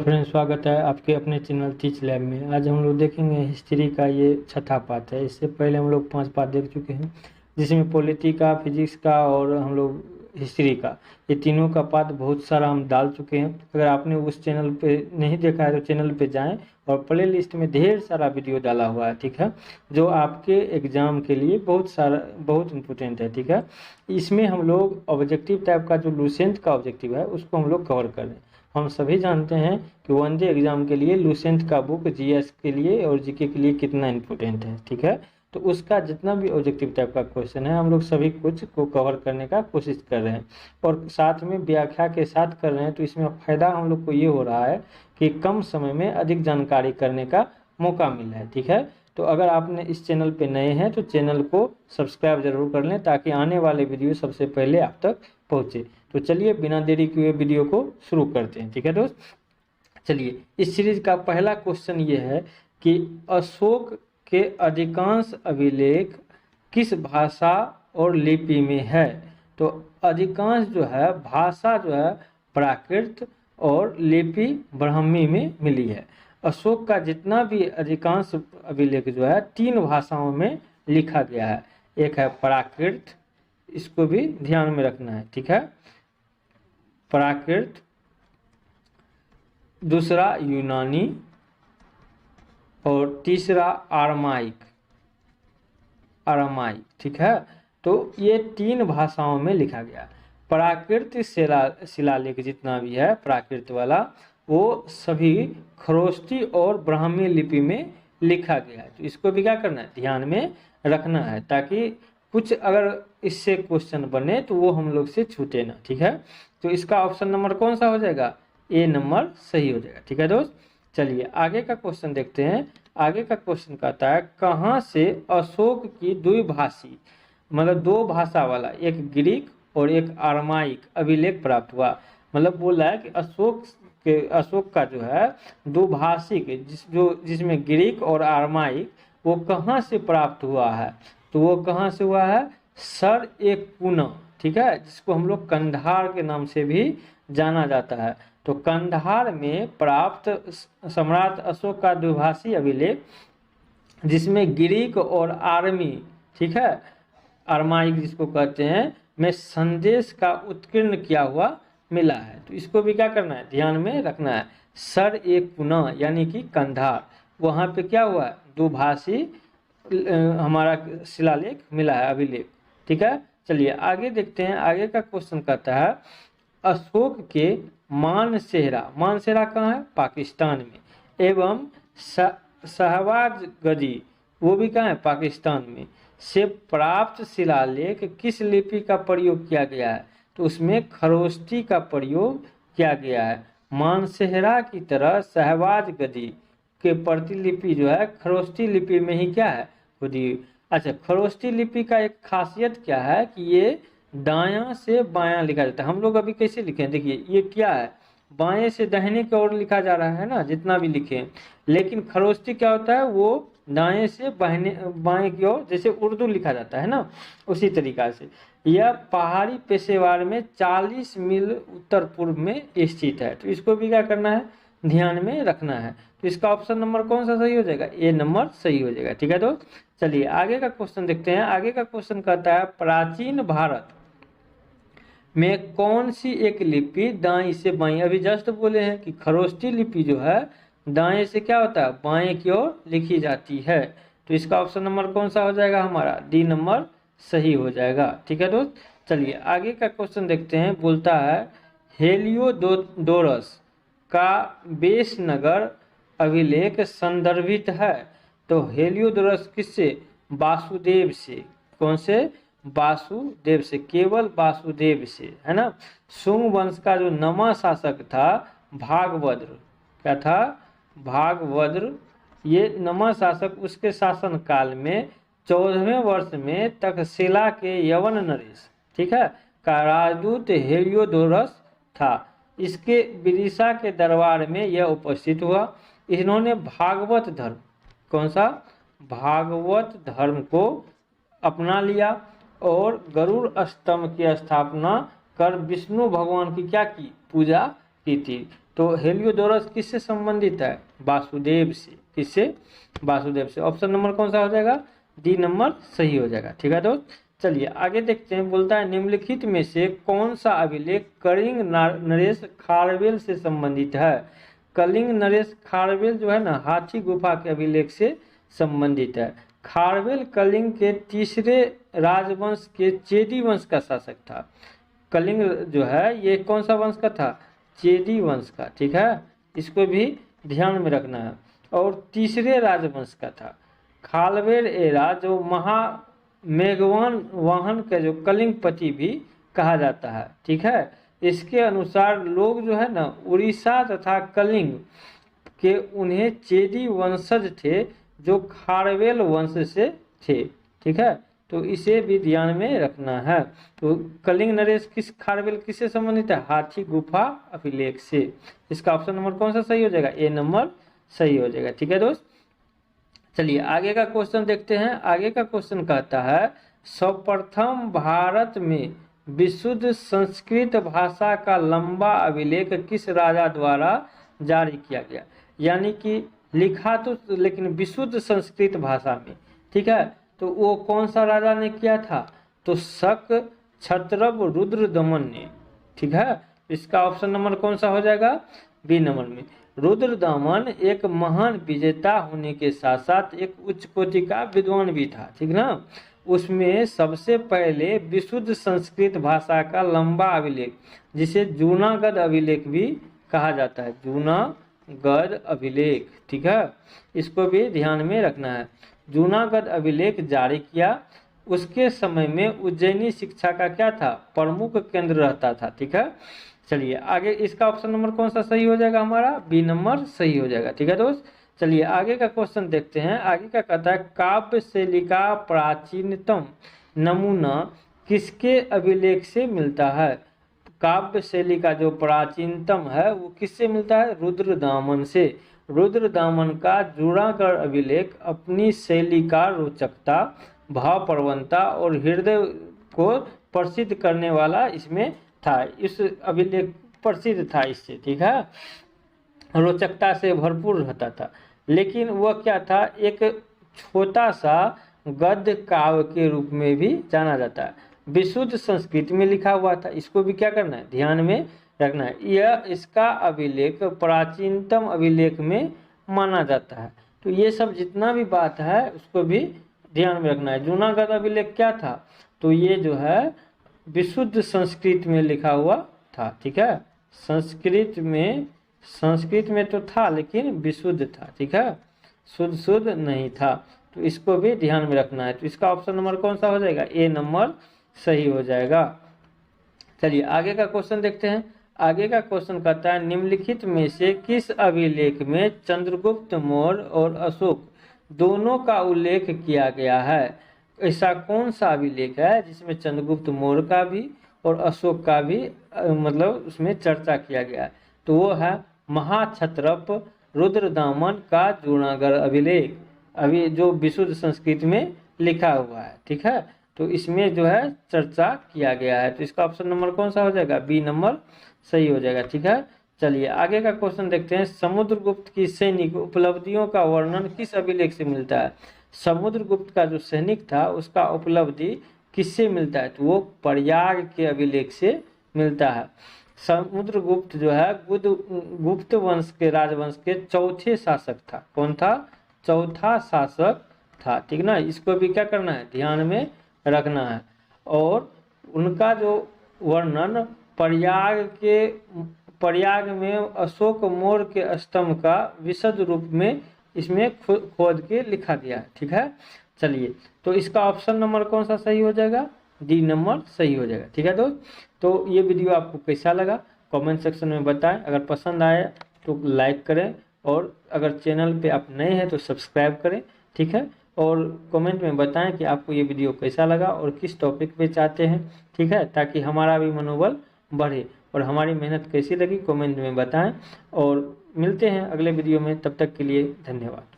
Friends, स्वागत है आपके अपने चैनल टीच लैब में। आज हम लोग देखेंगे हिस्ट्री का ये छठा पार्ट है। इससे पहले हम लोग 5 पार्ट देख चुके हैं, जिसमें पॉलिटी का, फिजिक्स का और हम लोग हिस्ट्री का, ये तीनों का पार्ट बहुत सारा हम डाल चुके हैं। अगर आपने उस चैनल पे नहीं देखा है तो चैनल पे जाएं और प्ले लिस्ट में ढेर सारा वीडियो डाला हुआ है, ठीक है, जो आपके एग्जाम के लिए बहुत इंपॉर्टेंट है, ठीक है। इसमें हम लोग ऑब्जेक्टिव टाइप का जो लूसेंट का ऑब्जेक्टिव है उसको हम लोग कवर कर रहे हैं। हम सभी जानते हैं कि वनडे एग्जाम के लिए लूसेंट का बुक जीएस के लिए और जीके के लिए कितना इम्पोर्टेंट है, ठीक है। तो उसका जितना भी ऑब्जेक्टिव टाइप का क्वेश्चन है हम लोग सभी कुछ को कवर करने का कोशिश कर रहे हैं और साथ में व्याख्या के साथ कर रहे हैं। तो इसमें फ़ायदा हम लोग को ये हो रहा है कि कम समय में अधिक जानकारी करने का मौका मिला है, ठीक है। तो अगर आपने इस चैनल पे नए हैं तो चैनल को सब्सक्राइब जरूर कर लें ताकि आने वाले वीडियो सबसे पहले आप तक पहुँचे। तो चलिए बिना देरी किए वीडियो को शुरू करते हैं, ठीक है दोस्त। चलिए, इस सीरीज का पहला क्वेश्चन ये है कि अशोक के अधिकांश अभिलेख किस भाषा और लिपि में है। तो अधिकांश जो है भाषा जो है प्राकृत और लिपि ब्राह्मी में मिली है। अशोक का जितना भी अधिकांश अभिलेख जो है 3 भाषाओं में लिखा गया है। एक है प्राकृत, इसको भी ध्यान में रखना है, ठीक है, प्राकृत। दूसरा यूनानी और तीसरा अरामाइक, ठीक है। तो ये 3 भाषाओं में लिखा गया। प्राकृत शिलालेख जितना भी है प्राकृत वाला, वो सभी खरोष्टी और ब्राह्मी लिपि में लिखा गया है। तो इसको भी क्या करना है, ध्यान में रखना है, ताकि कुछ अगर इससे क्वेश्चन बने तो वो हम लोग से छूटे ना, ठीक है। तो इसका ऑप्शन नंबर कौन सा हो जाएगा, ए नंबर सही हो जाएगा, ठीक है दोस्त। चलिए आगे का क्वेश्चन देखते हैं। आगे का क्वेश्चन कहता है कहाँ से अशोक की द्विभाषी मतलब 2 भाषा वाला एक ग्रीक और एक अरामाइक अभिलेख प्राप्त हुआ। मतलब बोल रहा है कि अशोक का जो है द्विभाषी के जिसमें ग्रीक और अरामाइक वो कहाँ से प्राप्त हुआ है। तो वो कहाँ से हुआ है, सर एक पुना, ठीक है, जिसको हम लोग कंधार के नाम से भी जाना जाता है। तो कंधार में प्राप्त सम्राट अशोक का द्विभाषी अभिलेख जिसमें ग्रीक और आर्मी, ठीक है, अरमाइक जिसको कहते हैं, में संदेश का उत्कीर्ण किया हुआ मिला है। तो इसको भी क्या करना है, ध्यान में रखना है। सर एक पुना यानी कि कंधार, वहाँ पे क्या हुआ है, द्विभाषी हमारा शिलालेख मिला है, अभिलेख, ठीक है। चलिए आगे देखते हैं। आगे का क्वेश्चन कहता है अशोक के मानसेरा कहाँ है, पाकिस्तान में, एवं शहबाज गदी वो भी कहाँ है, पाकिस्तान में, से प्राप्त शिलालेख किस लिपि का प्रयोग किया गया है। तो उसमें खरोष्टी का प्रयोग किया गया है। मानसेहरा की तरह शहबाज गदी के प्रतिलिपि जो है खरोष्टी लिपि में ही क्या है, खुदी। अच्छा, खरोष्टी लिपि का एक खासियत क्या है कि ये दायां से बायां लिखा जाता है। हम लोग अभी कैसे लिखे, देखिए ये क्या है, बाएं से दाहिने की ओर लिखा जा रहा है ना, जितना भी लिखे, लेकिन खरोष्टी क्या होता है, वो दाएं से बाएं की ओर, जैसे उर्दू लिखा जाता है ना, उसी तरीका से। यह पहाड़ी पेशेवर में 40 मील उत्तर पूर्व में स्थित है। तो इसको भी क्या करना है, ध्यान में रखना है। तो इसका ऑप्शन नंबर कौन सा सही हो जाएगा, ए नंबर सही हो जाएगा, ठीक है दोस्त। चलिए आगे का क्वेश्चन देखते हैं। आगे का क्वेश्चन कहता है प्राचीन भारत में कौन सी एक लिपि दाएं से बाएं, अभी जस्ट बोले हैं कि खरोष्टी लिपि जो है दाएं से क्या होता है, बाएं की ओर लिखी जाती है। तो इसका ऑप्शन नंबर कौन सा हो जाएगा, हमारा डी नंबर सही हो जाएगा, ठीक है दोस्त। चलिए आगे का क्वेश्चन देखते हैं। बोलता है हेलियोडोरस का बेसनगर अभिलेख संदर्भित है। तो हेलियोडोरस किससे, वासुदेव से, कौन से, वासुदेव से, केवल वासुदेव से, है ना। शुंग वंश का जो नवा शासक था भागवद्र, क्या था, भागवद्र, ये नवा शासक, उसके शासन काल में 14वें वर्ष में तक्षशिला के यवन नरेश, ठीक है, का राजदूत हेलियोडोरस था। इसके विदिशा के दरबार में यह उपस्थित हुआ। इन्होंने भागवत धर्म, कौन सा, भागवत धर्म को अपना लिया और गरुड़ स्तंभ की स्थापना कर विष्णु भगवान की क्या की, पूजा की थी। तो हेलियोडोरस किससे संबंधित है? वासुदेव से। किससे? वासुदेव से। ऑप्शन नंबर कौन सा हो जाएगा? डी नंबर सही हो जाएगा। ठीक है दोस्त, चलिए आगे देखते हैं। बोलता है निम्नलिखित में से कौन सा अभिलेख कलिंग नरेश खारवेल से संबंधित है? कलिंग नरेश खारवेल जो है ना, हाथी गुफा के अभिलेख से संबंधित है। खारवेल कलिंग के तीसरे राजवंश के चेदी वंश का शासक था। कलिंग जो है ये कौन सा वंश का था? चेदी वंश का। ठीक है, इसको भी ध्यान में रखना है। और तीसरे राजवंश का था। खारवेल एरा जो मेघवान वाहन का जो कलिंगपति भी कहा जाता है। ठीक है, इसके अनुसार लोग जो है ना उड़ीसा तथा कलिंग के उन्हें चेदी वंशज थे जो खारवेल वंश से थे। ठीक है, तो इसे भी ध्यान में रखना है। तो कलिंग नरेश खारवेल किससे संबंधित है? हाथी गुफा अभिलेख से। इसका ऑप्शन नंबर कौन सा सही हो जाएगा? ए नंबर सही हो जाएगा। ठीक है दोस्त, चलिए आगे का क्वेश्चन देखते हैं। आगे का क्वेश्चन कहता है सर्वप्रथम भारत में विशुद्ध संस्कृत भाषा का लंबा अभिलेख किस राजा द्वारा जारी किया गया? यानी कि लिखा तो लेकिन विशुद्ध संस्कृत भाषा में। ठीक है, तो वो कौन सा राजा ने किया था? तो शक क्षत्रप रुद्रदमन ने। ठीक है, इसका ऑप्शन नंबर कौन सा हो जाएगा? बी नंबर में। रुद्रदमन एक महान विजेता होने के साथ साथ एक उच्च कोटि का विद्वान भी था। ठीक ना, उसमें सबसे पहले विशुद्ध संस्कृत भाषा का लंबा अभिलेख, जिसे जूनागढ़ अभिलेख भी कहा जाता है, जूनागढ़ अभिलेख। ठीक है, इसको भी ध्यान में रखना है। जूनागढ़ अभिलेख जारी किया। उसके समय में उज्जैनी शिक्षा का क्या था? प्रमुख केंद्र रहता था। ठीक है, चलिए आगे इसका ऑप्शन नंबर कौन सा सही हो जाएगा? हमारा बी नंबर सही हो जाएगा। ठीक है दोस्त, चलिए आगे का क्वेश्चन देखते हैं। आगे का कहता है काव्य शैली का प्राचीनतम नमूना किसके अभिलेख से मिलता है? काव्य शैली का जो प्राचीनतम है वो किससे मिलता है? रुद्रदामन से। रुद्रदामन का जूनागढ़ अभिलेख अपनी शैली का रोचकता, भावप्रवणता और हृदय को प्रसिद्ध करने वाला इसमें था। इस अभिलेख प्रसिद्ध था इससे। ठीक है, रोचकता से भरपूर रहता था। लेकिन वह क्या था? एक छोटा सा गद्य काव्य के रूप में भी जाना जाता है। विशुद्ध संस्कृत में लिखा हुआ था। इसको भी क्या करना है? ध्यान में रखना है। यह इसका अभिलेख प्राचीनतम अभिलेख में माना जाता है। तो ये सब जितना भी बात है उसको भी ध्यान में रखना है। जूनागढ़ अभिलेख क्या था? तो ये जो है विशुद्ध संस्कृत में लिखा हुआ था। ठीक है, संस्कृत में तो था लेकिन विशुद्ध था। ठीक है, शुद्ध नहीं था। तो इसको भी ध्यान में रखना है। तो इसका ऑप्शन नंबर कौन सा हो जाएगा? ए नंबर सही हो जाएगा। चलिए आगे का क्वेश्चन देखते हैं। आगे का क्वेश्चन कहता है निम्नलिखित में से किस अभिलेख में चंद्रगुप्त मौर्य और अशोक दोनों का उल्लेख किया गया है? ऐसा कौन सा अभिलेख है जिसमें चंद्रगुप्त मौर्य का भी और अशोक का भी मतलब उसमें चर्चा किया गया है? तो वो है महाक्षत्रप रुद्रदामन का जूनागढ़ अभिलेख, अभी जो विशुद्ध संस्कृत में लिखा हुआ है। ठीक है, तो इसमें जो है चर्चा किया गया है। तो इसका ऑप्शन नंबर कौन सा हो जाएगा? बी नंबर सही हो जाएगा। ठीक है, चलिए आगे का क्वेश्चन देखते हैं। समुद्रगुप्त की सैनिक उपलब्धियों का वर्णन किस अभिलेख से मिलता है? समुद्रगुप्त का जो सैनिक था उसका उपलब्धि किससे मिलता है? तो वो प्रयाग के अभिलेख से मिलता है। समुद्रगुप्त जो है गुप्त वंश के राजवंश के चौथे शासक था। कौन था? चौथा शासक था। ठीक ना, इसको भी क्या करना है? ध्यान में रखना है। और उनका जो वर्णन प्रयाग में अशोक मौर्य के स्तंभ का विशद रूप में इसमें खोद के लिखा गया है। ठीक है, चलिए तो इसका ऑप्शन नंबर कौन सा सही हो जाएगा? डी नंबर सही हो जाएगा। ठीक है दोस्त, तो ये वीडियो आपको कैसा लगा कमेंट सेक्शन में बताएं। अगर पसंद आए तो लाइक करें और अगर चैनल पे आप नए हैं तो सब्सक्राइब करें। ठीक है, और कमेंट में बताएं कि आपको ये वीडियो कैसा लगा और किस टॉपिक पे चाहते हैं। ठीक है, ताकि हमारा भी मनोबल बढ़े। और हमारी मेहनत कैसी लगी कमेंट में बताएं। और मिलते हैं अगले वीडियो में, तब तक के लिए धन्यवाद।